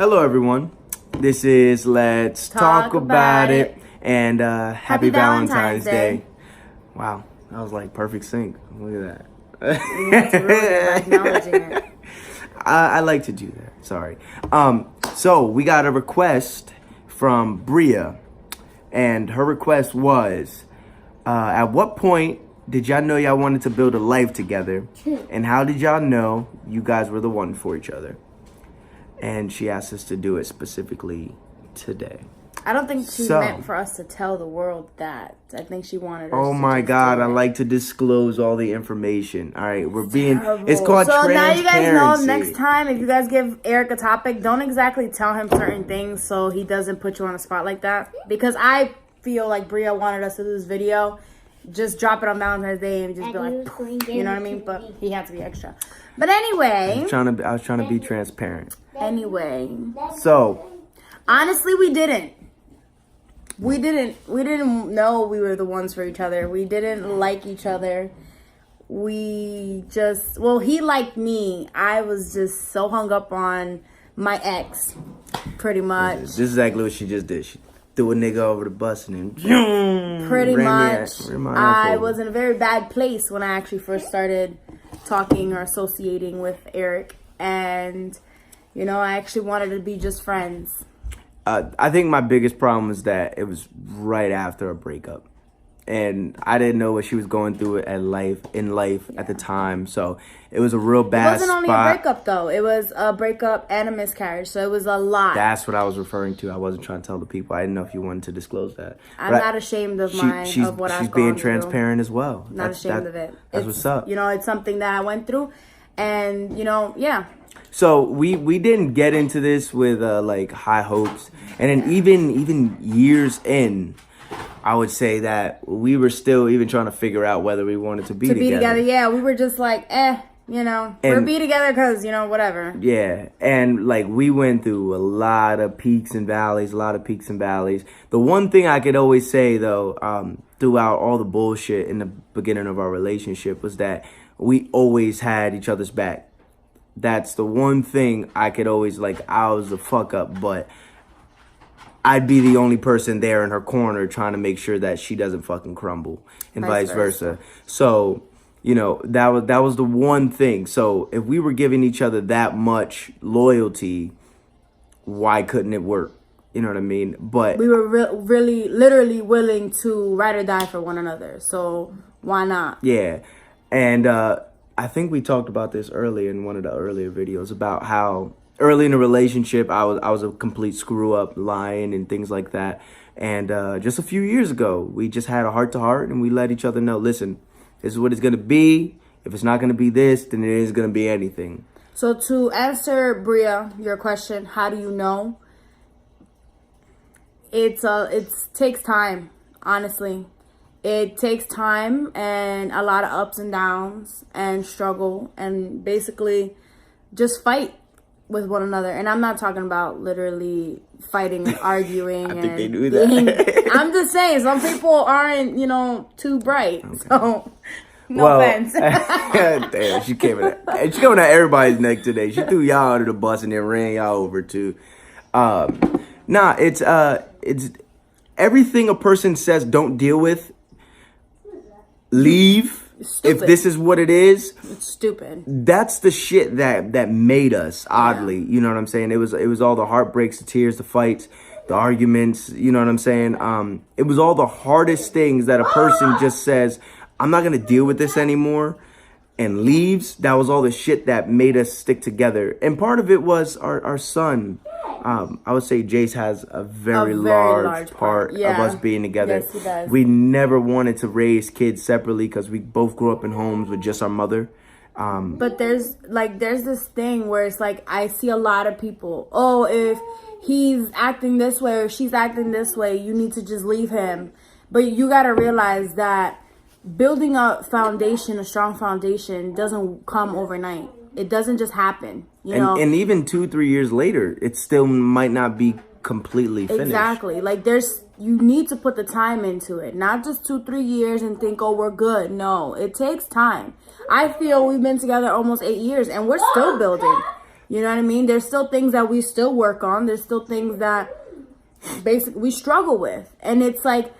Hello, everyone. This is Let's Talk About It. And happy Valentine's Day. Wow, that was like perfect sync. Look at that. That's really acknowledging it. I like to do that. Sorry. So we got a request from Bria, and her request was, at what point did y'all know y'all wanted to build a life together, and how did y'all know you guys were the one for each other? And she asked us to do it specifically today. I don't think she meant for us to tell the world that. I think she wanted us Oh to my just God, do I it. like to disclose all the information. All right, we're being, it's called So transparency. now you guys know, next time if you guys give Eric a topic, don't exactly tell him certain things so he doesn't put you on a spot like that. Because I feel like Bria wanted us to do this video. Just drop it on Valentine's Day and just be like, you know what I mean? But he had to be extra. But anyway. I was trying to be transparent. Anyway. So. Honestly, we didn't. We didn't know we were the ones for each other. We didn't like each other. We just, well, he liked me. I was just so hung up on my ex, pretty much. This is exactly what she just did. She threw a nigga over the bus and then Pretty much. I was over. in a very bad place when I actually first started talking or associating with Eric. And, you know, I actually wanted to be just friends. I think my biggest problem was that it was right after a breakup, and I didn't know what she was going through in life at the time. So it was a real bad. It wasn't only a breakup though; it was a breakup and a miscarriage. So it was a lot. That's what I was referring to. I wasn't trying to tell the people. I didn't know if you wanted to disclose that. I'm not ashamed of mine. Of what I've gone through. She's being transparent as well. Not ashamed of it. That's what's up. You know, it's something that I went through, and you know, yeah. So we didn't get into this with like high hopes, and then even years in, I would say that we were still even trying to figure out whether we wanted to be together. Yeah, we were just like, you know, we'll be together because, you know, whatever. Yeah, and like we went through a lot of peaks and valleys, The one thing I could always say though, throughout all the bullshit in the beginning of our relationship was that we always had each other's back. That's the one thing I could always, like, I was the fuck up, but I'd be the only person there in her corner trying to make sure that she doesn't fucking crumble, and vice versa. So, you know, that was the one thing. So if we were giving each other that much loyalty, why couldn't it work? You know what I mean? But we were really, literally willing to ride or die for one another. So why not? Yeah, and I think we talked about this earlier in one of the earlier videos about how early in a relationship I was a complete screw up, lying and things like that. And just a few years ago, we just had a heart to heart and we let each other know, listen, this is what it's going to be. If it's not going to be this, then it is going to be anything. So to answer, Bria, your question, how do you know? It takes time, honestly. It takes time and a lot of ups and downs and struggle and basically just fight with one another. And I'm not talking about literally fighting and arguing. I think they do that. I'm just saying, some people aren't, you know, too bright. Okay. So, no offense. Damn, she came at everybody's neck today. She threw y'all under the bus and then ran y'all over too. Nah, it's everything a person says don't deal with. Leave. If this is what it is, it's stupid. That's the shit that made us, oddly. Yeah. You know what I'm saying? It was all the heartbreaks, the tears, the fights, the arguments. You know what I'm saying? It was all the hardest things that a person just says, I'm not gonna deal with this anymore, and leaves. That was all the shit that made us stick together. And part of it was our son. I would say Jace has a very large part of us being together. Yes, he does. We never wanted to raise kids separately because we both grew up in homes with just our mother. But there's this thing where it's like, I see a lot of people, oh, if he's acting this way or she's acting this way, you need to just leave him. But you got to realize that building a foundation, a strong foundation, doesn't come overnight. It doesn't just happen, you know. And even 2-3 years later, it still might not be completely finished. Exactly. Like you need to put the time into it, not just 2-3 years and think, oh, we're good. No, it takes time. I feel we've been together almost 8 years and we're still building. You know what I mean? There's still things that we still work on. There's still things that basically we struggle with. And it's like,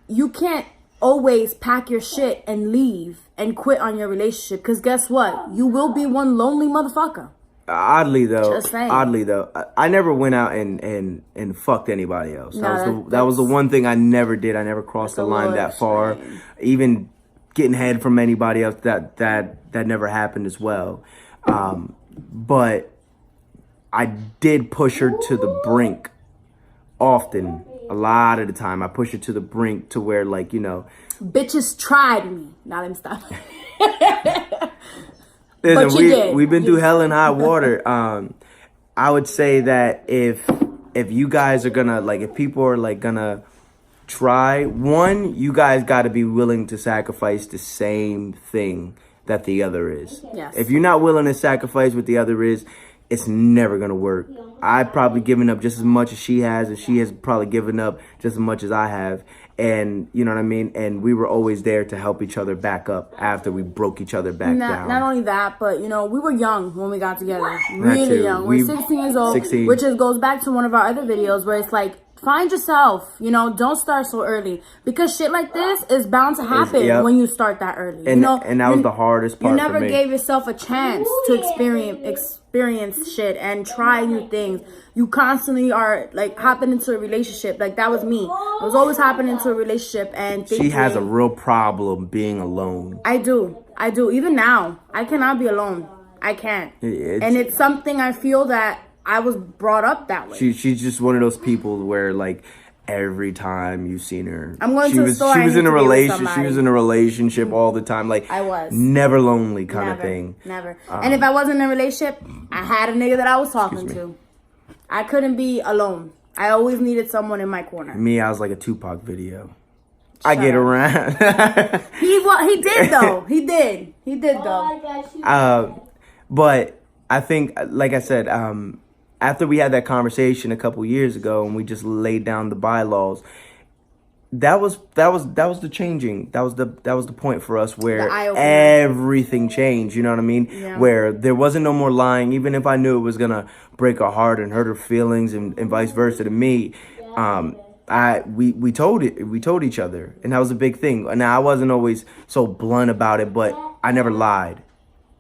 you can't always pack your shit and leave and quit on your relationship. Because guess what? You will be one lonely motherfucker. Oddly though, Just saying. I never went out and fucked anybody else. No, that was the one thing I never did. I never crossed the line that far. Even getting head from anybody else, that never happened as well. But I did push her to the brink often. A lot of the time, I push her to the brink to where, like, you know, bitches tried me. Now let me stop. Listen, But you did. We've been through hell and high water. I would say that if you guys are gonna, like, if people are like gonna try, one, you guys got to be willing to sacrifice the same thing that the other is. Yes. If you're not willing to sacrifice what the other is, it's never gonna work. I've probably given up just as much as she has, and she has probably given up just as much as I have. And you know what I mean? And we were always there to help each other back up after we broke each other back down. Not only that, but you know, we were young when we got together. Really too. young. We're 16 years old, 16. which goes back to one of our other videos where it's like, find yourself, you know, don't start so early. Because shit like this is bound to happen when you start that early. And, you know, and that was the hardest part You never for me. gave yourself a chance to experience shit and try new things. You constantly are like hopping into a relationship. Like that was me. I was always hopping into a relationship and thinking, She has a real problem being alone. I do. Even now, I cannot be alone. I can't. And it's something I feel that I was brought up that way. She's just one of those people where, like, every time you've seen her, I'm going she to was, the store. She was in a relationship. somebody. She was in a relationship all the time. Like, I was never lonely kind of thing. Never. And if I wasn't in a relationship, I had a nigga that I was talking to. I couldn't be alone. I always needed someone in my corner. Me, I was like a Tupac video. I get around. He did though. He did though. But I think, like I said, after we had that conversation a couple years ago and we just laid down the bylaws, that was the changing. That was the point for us where everything changed. You know what I mean? Yeah. Where there wasn't no more lying, even if I knew it was gonna break her heart and hurt her feelings and vice versa to me. We told each other, and that was a big thing. And I wasn't always so blunt about it, but I never lied.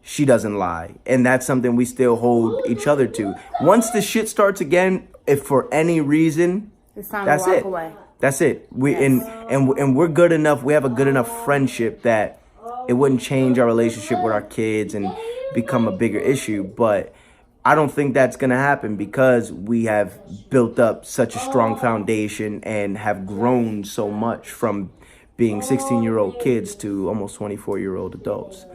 She doesn't lie, and that's something we still hold each other to. Once the shit starts again, if for any reason, It's time that's to walk it. away. That's it. And we're good enough. We have a good enough friendship that it wouldn't change our relationship with our kids and become a bigger issue. But I don't think that's gonna happen because we have built up such a strong foundation and have grown so much from being 16-year-old kids to almost 24-year-old adults.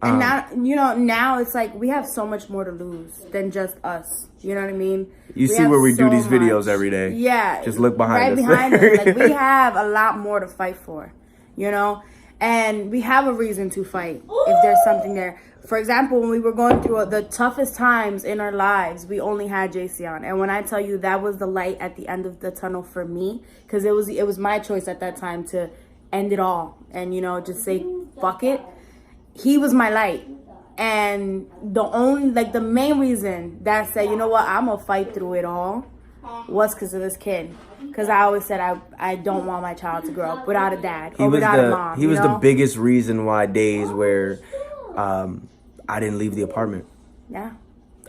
And now it's like we have so much more to lose than just us. You know what I mean? You see where we do these videos every day. Yeah. Just look behind us. Right behind us. Like, we have a lot more to fight for, you know? And we have a reason to fight if there's something there. For example, when we were going through the toughest times in our lives, we only had JC on. And when I tell you that was the light at the end of the tunnel for me, because it was my choice at that time to end it all and, you know, just say, fuck it. He was my light. And the main reason that said, you know what, I'm gonna fight through it all was because of this kid. Because I always said I don't want my child to grow up without a dad or without a mom. He was the biggest reason why days where I didn't leave the apartment. Yeah.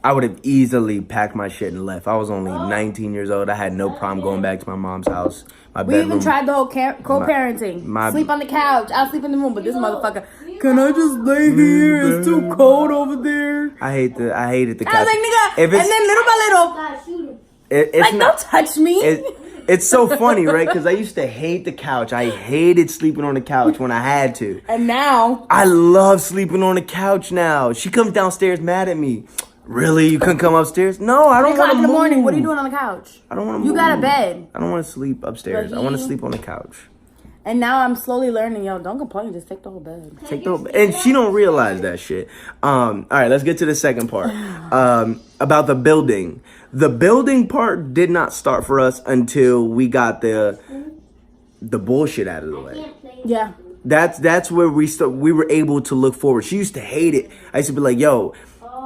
I would have easily packed my shit and left. I was only 19 years old. I had no problem going back to my mom's house. We even tried the whole co-parenting. Sleep on the couch. I'll sleep in the room. But this motherfucker, can I just lay here? It's too cold over there. I hated the couch. I was like, nigga. And then little by little, it's don't touch me. It's so funny, right? Because I used to hate the couch. I hated sleeping on the couch when I had to. And now I love sleeping on the couch now. She comes downstairs mad at me. Really? You couldn't come upstairs? No, I don't want to move. in the morning, what are you doing on the couch? I don't want to move. You got a bed. I don't want to sleep upstairs. I want to sleep on the couch. And now I'm slowly learning, don't complain, just take the whole bed. And she don't realize that shit. All right, let's get to the second part. About the building. The building part did not start for us until we got the bullshit out of the way. Yeah. That's where we were able to look forward. She used to hate it. I used to be like, yo,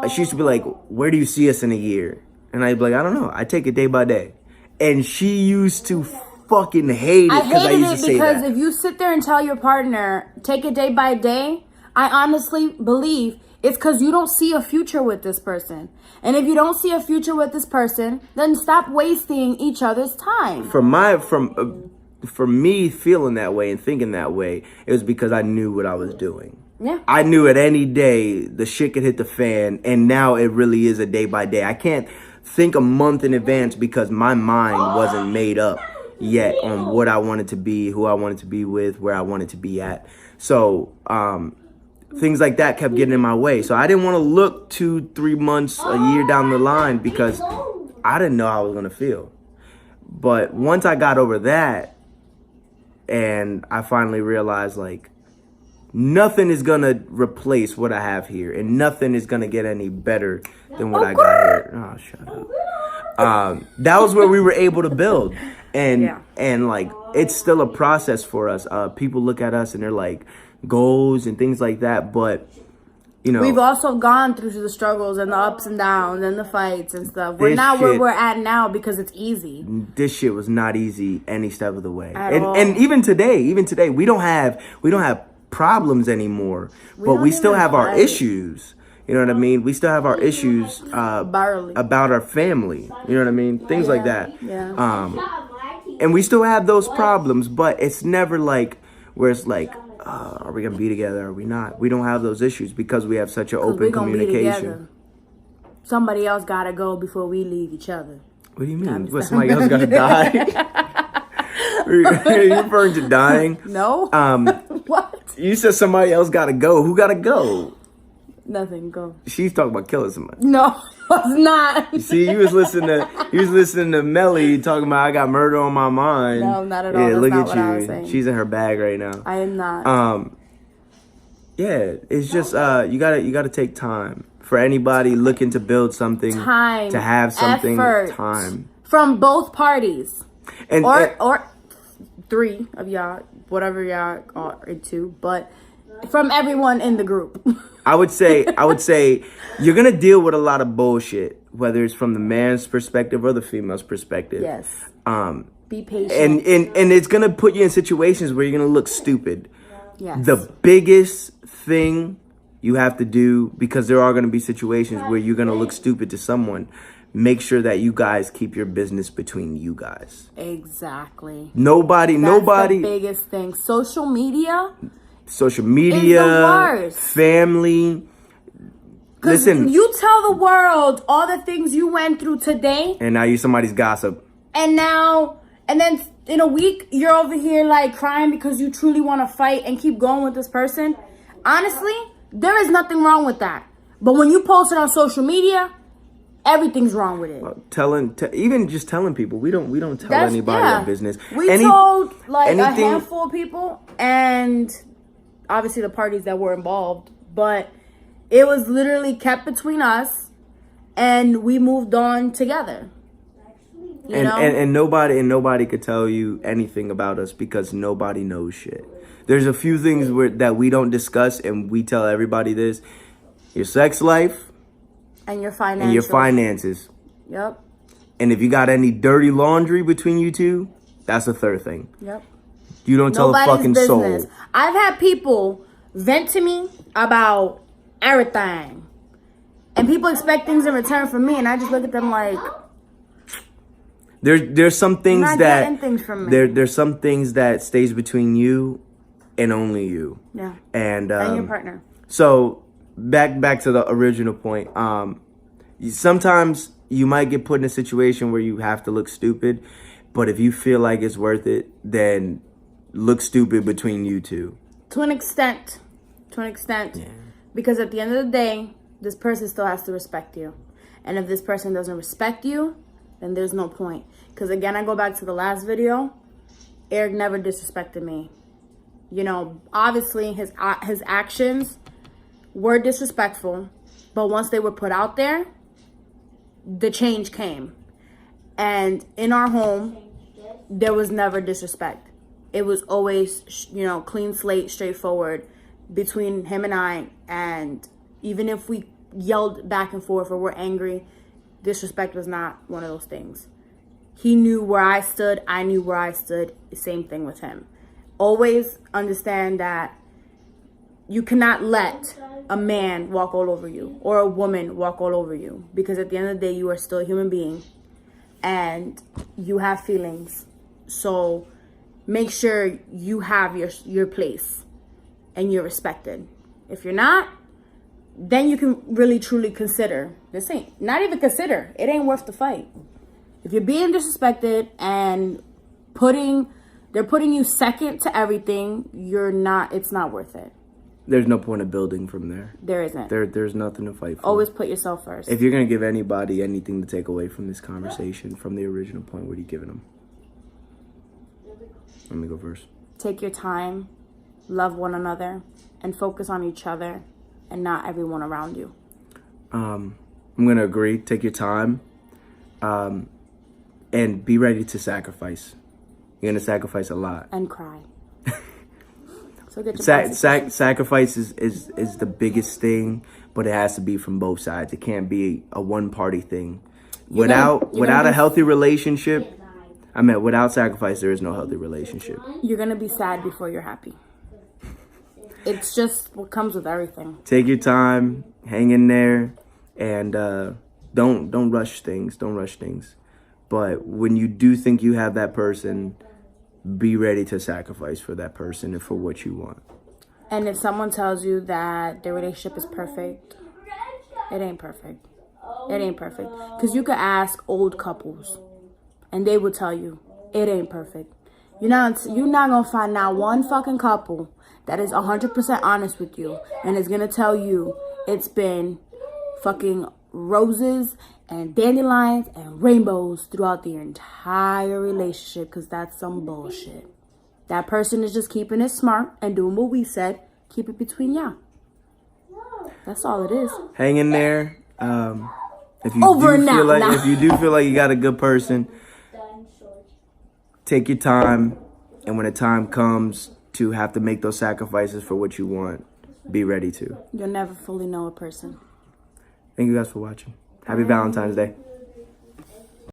she used to be like, where do you see us in a year? And I'd be like, I don't know. I take it day by day. And she used to fucking hate it I because I hated used to it say because that. if you sit there and tell your partner, take it day by day, I honestly believe it's because you don't see a future with this person. And if you don't see a future with this person, then stop wasting each other's time. For me feeling that way and thinking that way, it was because I knew what I was doing. Yeah. I knew at any day the shit could hit the fan, and now it really is a day by day. I can't think a month in advance because my mind wasn't made up yet on what I wanted to be, who I wanted to be with, where I wanted to be at. So things like that kept getting in my way. So I didn't want to look 2-3 months, a year down the line because I didn't know how I was going to feel. But once I got over that and I finally realized, like, nothing is going to replace what I have here, and nothing is going to get any better than what I got here. Oh, shut up. That was where we were able to build. And like, it's still a process for us. People look at us and they're like, goals and things like that. But, you know, we've also gone through the struggles and the ups and downs and the fights and stuff. We're not where we're at now because it's easy. This shit was not easy any step of the way. At all. And even today, we don't have problems anymore, but we still have our issues. You know what I mean? We still have our issues about our family. You know what I mean? Things like that. Yeah. And we still have those problems, but it's never like where it's like, are we gonna be together? Are we not? We don't have those issues because we have such an open communication. Somebody else gotta go before we leave each other. What do you mean? What, somebody else gotta die? Are you referring to dying? No. What? You said somebody else gotta go. Who gotta go? Nothing. Go. She's talking about killing somebody. No, it's not. See, you was listening to Melly talking about I got murder on my mind. No, not at all. Yeah, That's look not at what you. I was saying. She's in her bag right now. I am not. Yeah, it's just you gotta take time. For anybody looking to build something, Time, to have something, effort, time from both parties, and or three of y'all, whatever y'all are into, but from everyone in the group. I would say you're gonna deal with a lot of bullshit, whether it's from the man's perspective or the female's perspective. Yes. Be patient. And it's gonna put you in situations where you're gonna look stupid. Yes. The biggest thing you have to do, because there are gonna be situations where you're gonna look stupid to someone, make sure that you guys keep your business between you guys. Exactly. Nobody. That's the biggest thing. Social media is the worst. Family. Listen, you tell the world all the things you went through today, and now you're somebody's gossip. and then in a week you're over here like crying because you truly want to fight and keep going with this person. Honestly, there is nothing wrong with that. But when you post it on social media, everything's wrong with it. Even just telling people, we don't tell anybody our business. We told like a handful of people, and obviously the parties that were involved, but it was literally kept between us, and we moved on together. You know? And nobody could tell you anything about us because nobody knows shit. There's a few things that we don't discuss, and we tell everybody this: your sex life and your finances. Yep. And if you got any dirty laundry between you two, that's a third thing. Yep. You don't tell a fucking soul. I've had people vent to me about everything, and people expect things in return from me, and I just look at them like, there's some things there's some things that stays between you and only you. Yeah. And your partner. So back to the original point. Sometimes you might get put in a situation where you have to look stupid, but if you feel like it's worth it, then look stupid between you two. To an extent. Yeah. Because at the end of the day, this person still has to respect you. And if this person doesn't respect you, then there's no point. Because again, I go back to the last video. Eric never disrespected me. You know, obviously his actions were disrespectful, but once they were put out there, the change came. And in our home, there was never disrespect. It was always, you know, clean slate, straightforward between him and I. And even if we yelled back and forth or were angry. Disrespect was not one of those things. He knew where I stood. I knew where I stood. Same thing with him. Always understand that you cannot let a man walk all over you or a woman walk all over you, because at the end of the day, you are still a human being and you have feelings. So make sure you have your place and you're respected. If you're not, then you can really truly consider. Not even consider. It ain't worth the fight. If you're being disrespected and they're putting you second to everything, it's not worth it. There's no point of building from there. There isn't. There's nothing to fight for. Always put yourself first. If you're going to give anybody anything to take away from this conversation, from the original point, what are you giving them? Let me go first. Take your time, love one another, and focus on each other and not everyone around you. I'm going to agree. Take your time and be ready to sacrifice. You're going to sacrifice a lot. And cry. So get your sacrifice is the biggest thing, but it has to be from both sides. It can't be a one-party thing. Without a healthy relationship, without sacrifice, there is no healthy relationship. You're going to be sad before you're happy. It's just what comes with everything. Take your time, hang in there, and don't rush things. Don't rush things. But when you do think you have that person, be ready to sacrifice for that person and for what you want. And if someone tells you that their relationship is perfect, it ain't perfect. It ain't perfect. Because you could ask old couples, and they will tell you, it ain't perfect. You're not going to find now one fucking couple that is 100% honest with you and is going to tell you it's been fucking roses and dandelions and rainbows throughout the entire relationship, because that's some bullshit. That person is just keeping it smart and doing what we said. Keep it between y'all. That's all it is. Hang in there. If you do feel like you got a good person, take your time, and when the time comes to have to make those sacrifices for what you want, be ready to. You'll never fully know a person. Thank you guys for watching. Happy Valentine's Day.